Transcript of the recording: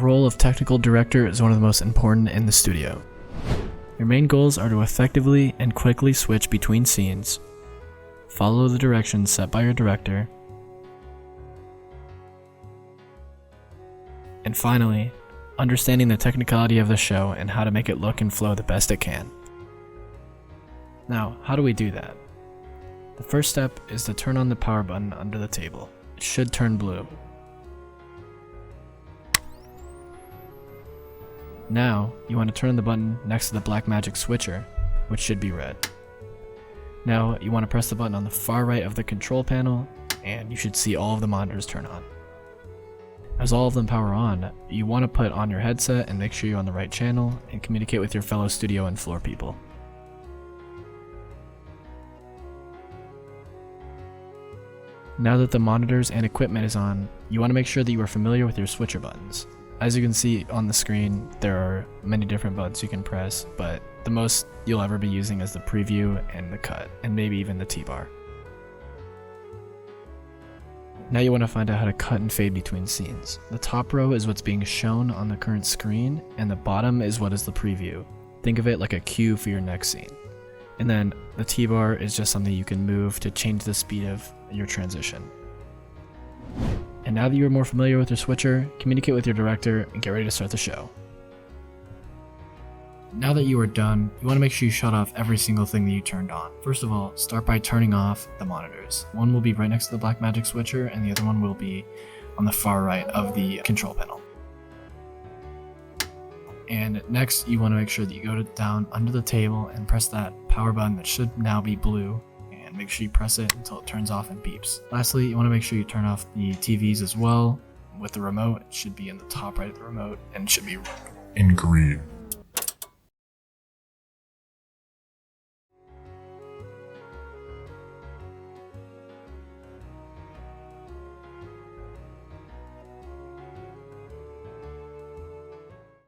role of technical director is one of the most important in the studio. Your main goals are to effectively and quickly switch between scenes, follow the directions set by your director, and finally, understanding the technicality of the show and how to make it look and flow the best it can. Now, how do we do that? The first step is to turn on the power button under the table. It should turn blue. Now, you want to turn on the button next to the Blackmagic switcher, which should be red. Now, you want to press the button on the far right of the control panel, and you should see all of the monitors turn on. As all of them power on, you want to put on your headset and make sure you're on the right channel and communicate with your fellow studio and floor people. Now that the monitors and equipment is on, you want to make sure that you are familiar with your switcher buttons. As you can see on the screen, there are many different buttons you can press, but the most you'll ever be using is the preview and the cut, and maybe even the T-bar. Now you want to find out how to cut and fade between scenes. The top row is what's being shown on the current screen, and the bottom is what is the preview. Think of it like a cue for your next scene. And then the T-bar is just something you can move to change the speed of your transition. And now that you are more familiar with your switcher, communicate with your director and get ready to start the show. Now that you are done, you want to make sure you shut off every single thing that you turned on. First of all, start by turning off the monitors. One will be right next to the Blackmagic switcher and the other one will be on the far right of the control panel. And next, you want to make sure that you go down under the table and press that power button that should now be blue, and make sure you press it until it turns off and beeps. Lastly, you want to make sure you turn off the TVs as well. With the remote, it should be in the top right of the remote and it should be in green.